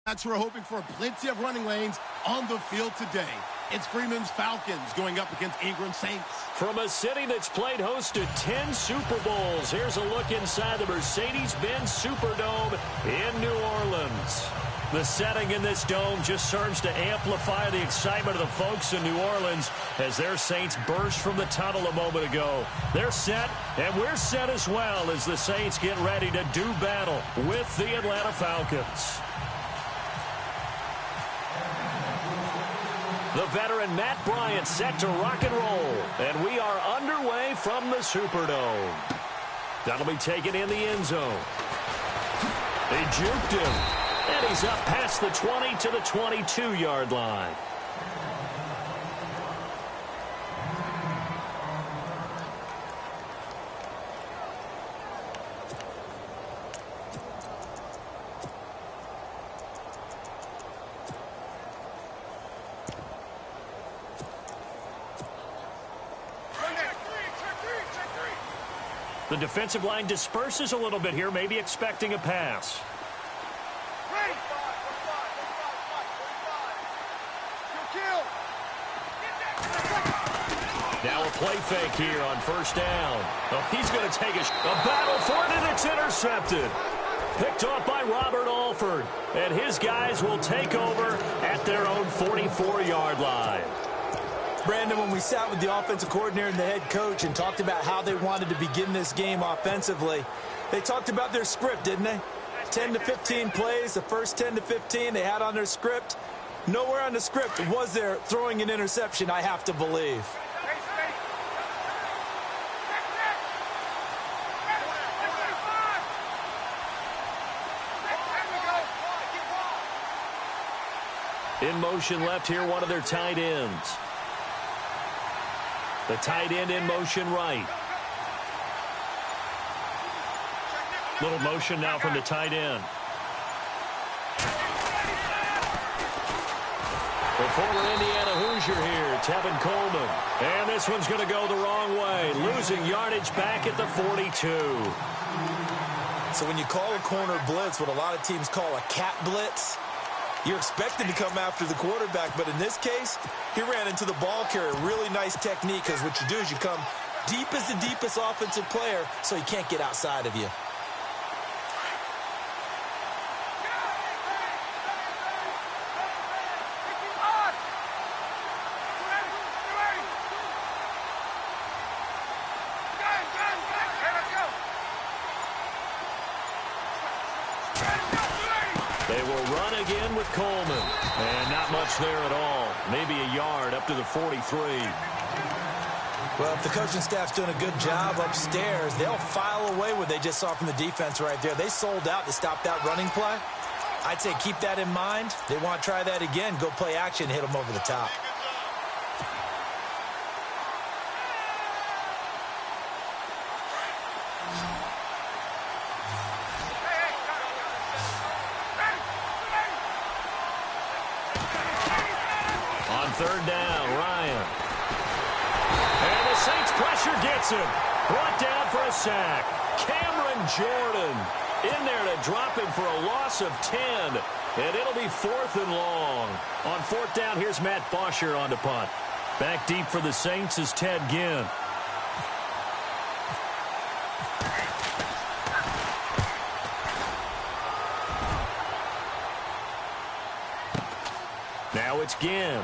Who are hoping for plenty of running lanes on the field today. It's Freeman's Falcons going up against Ingram's Saints. From a city that's played host to 10 Super Bowls, here's a look inside the Mercedes-Benz Superdome in New Orleans. The setting in this dome just serves to amplify the excitement of the folks in New Orleans as their Saints burst from the tunnel a moment ago. They're set, and we're set as well as the Saints get ready to do battle with the Atlanta Falcons. The veteran Matt Bryant set to rock and roll, and we are underway from the Superdome. That'll be taken in the end zone. They juked him, and he's up past the 20 to the 22-yard line. The defensive line disperses a little bit here, maybe expecting a pass. Now a play fake here on first down. Oh, he's going to take a battle for it, and it's intercepted. Picked off by Robert Alford, and his guys will take over at their own 44-yard line. Brandon, when we sat with the offensive coordinator and the head coach and talked about how they wanted to begin this game offensively, they talked about their script, didn't they? 10 to 15 plays, the first 10 to 15 they had on their script. Nowhere on the script was there throwing an interception, I have to believe. In motion left here, one of their tight ends. The tight end in motion right. Little motion now from the tight end. The former Indiana Hoosier here, Tevin Coleman. And this one's going to go the wrong way, losing yardage back at the 42. So when you call a corner blitz, what a lot of teams call a cat blitz, you're expected to come after the quarterback, but in this case, he ran into the ball carrier. Really nice technique, because what you do is you come deep as the deepest offensive player, so he can't get outside of you. They will run again with Coleman. And not much there at all. Maybe a yard up to the 43. Well, if the coaching staff's doing a good job upstairs, they'll file away what they just saw from the defense right there. They sold out to stop that running play. I'd say keep that in mind. They want to try that again. Go play action, hit them over the top. Third down, Ryan. And the Saints pressure gets him. Brought down for a sack. Cameron Jordan in there to drop him for a loss of 10. And it'll be 4th and long. On 4th down, here's Matt Bosher on the punt. Back deep for the Saints is Ted Ginn. Now it's Ginn.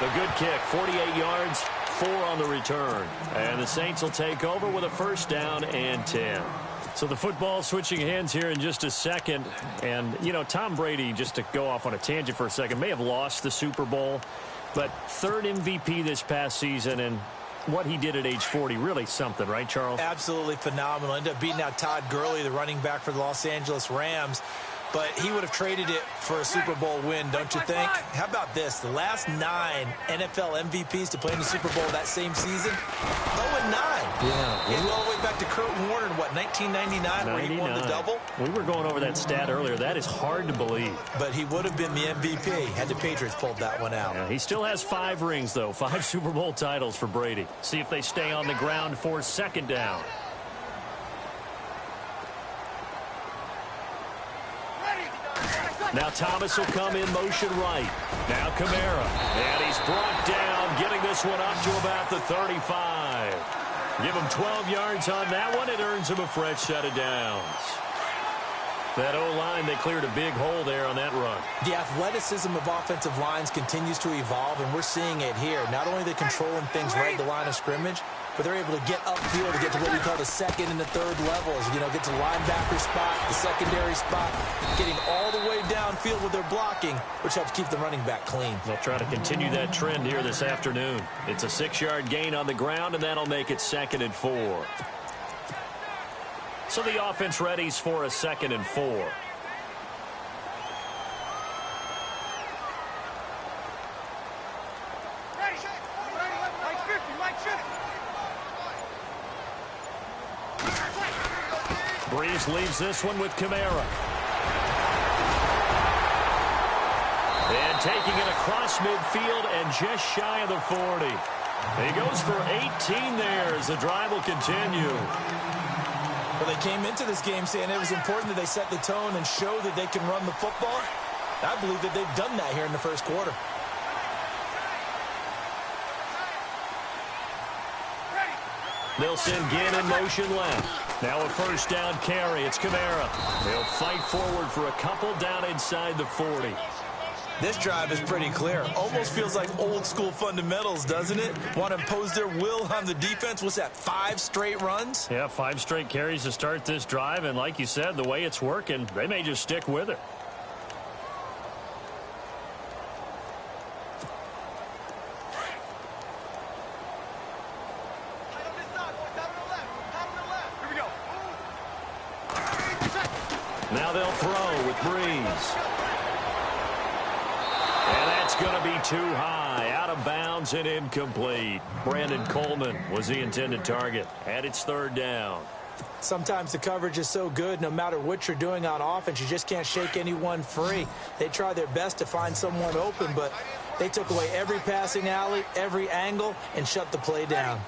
The good kick, 48 yards, 4 on the return. And the Saints will take over with a first down and 10. So the football switching hands here in just a second. And, you know, Tom Brady, just to go off on a tangent for a second, may have lost the Super Bowl. But 3rd MVP this past season, and what he did at age 40, really something, right, Charles? Absolutely phenomenal. Ended up beating out Todd Gurley, the running back for the Los Angeles Rams. But he would have traded it for a Super Bowl win, don't you think? How about this? The last 9 NFL MVPs to play in the Super Bowl that same season, 0-9. Yeah. He's all the way back to Kurt Warner in, what, 1999, where he won the double? We were going over that stat earlier. That is hard to believe. But he would have been the MVP had the Patriots pulled that one out. Yeah, he still has 5 rings, though. 5 Super Bowl titles for Brady. See if they stay on the ground for 2nd down. Ready. Now Thomas will come in motion right. Now Kamara. And he's brought down, getting this one up to about the 35. Give him 12 yards on that one. It earns him a fresh set of downs. That O-line, they cleared a big hole there on that run. The athleticism of offensive lines continues to evolve, and we're seeing it here. Not only are they controlling things right at the line of scrimmage, but they're able to get upfield to get to what we call the second and the third levels. You know, get to the linebacker spot, the secondary spot, getting all the way downfield with their blocking, which helps keep the running back clean. They'll try to continue that trend here this afternoon. It's a 6-yard gain on the ground, and that'll make it 2nd and 4. So the offense readies for a 2nd and 4. Breeze leaves this one with Kamara. And taking it across midfield and just shy of the 40. He goes for 18 there as the drive will continue. Well, they came into this game saying it was important that they set the tone and show that they can run the football. I believe that they've done that here in the first quarter. They'll send Ginn in motion left. Now a first down carry. It's Kamara. They'll fight forward for a couple down inside the 40. This drive is pretty clear. Almost feels like old school fundamentals, doesn't it? Want to impose their will on the defense. What's that, 5 straight runs? Yeah, 5 straight carries to start this drive. And like you said, the way it's working, they may just stick with it. Now they'll throw with Breeze. And that's going to be too high. Out of bounds and incomplete. Brandon Coleman was the intended target. And it's 3rd down. Sometimes the coverage is so good, no matter what you're doing on offense, you just can't shake anyone free. They try their best to find someone open, but they took away every passing alley, every angle, and shut the play down.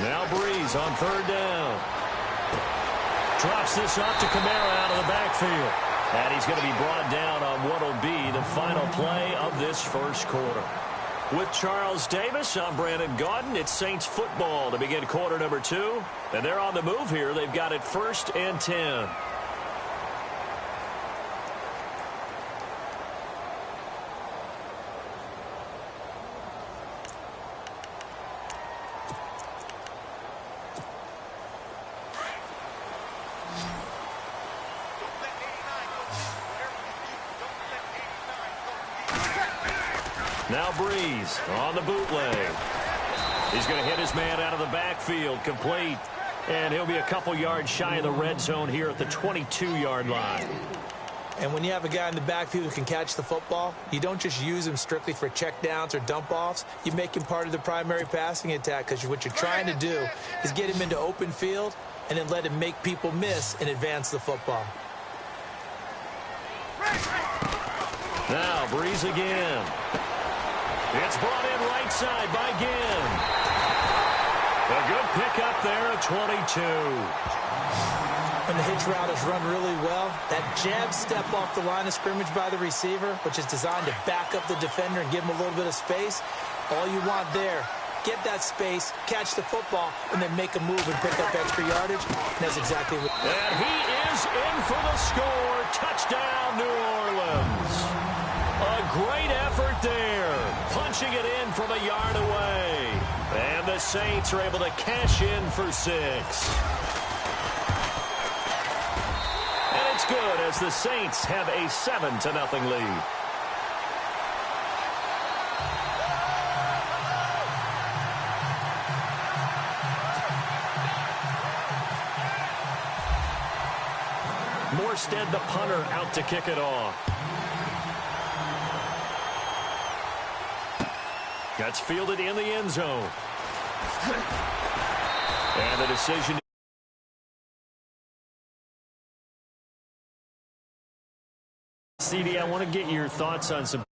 Now Breeze on 3rd down. Drops this off to Kamara out of the backfield. And he's going to be brought down on what will be the final play of this first quarter. With Charles Davis, I'm Brandon Gaudin. It's Saints football to begin quarter number 2. And they're on the move here. They've got it 1st and 10. Now Breeze on the bootleg. He's going to hit his man out of the backfield, complete. And he'll be a couple yards shy of the red zone here at the 22-yard line. And when you have a guy in the backfield who can catch the football, you don't just use him strictly for checkdowns or dump-offs. You make him part of the primary passing attack, because what you're trying to do is get him into open field and then let him make people miss and advance the football. Now Breeze again. It's brought in right side by Ginn. A good pickup there at 22. When the hitch route is run really well, that jab step off the line of scrimmage by the receiver, which is designed to back up the defender and give him a little bit of space, all you want there, get that space, catch the football, and then make a move and pick up extra yardage. And that's exactly what... And he is in for the score. Touchdown, New Orleans. A great effort there, punching it in from a yard away. And the Saints are able to cash in for 6. And it's good as the Saints have a 7-0 lead. Morstead, the punter, out to kick it off. That's fielded in the end zone. And the decision. CD, I want to get your thoughts on some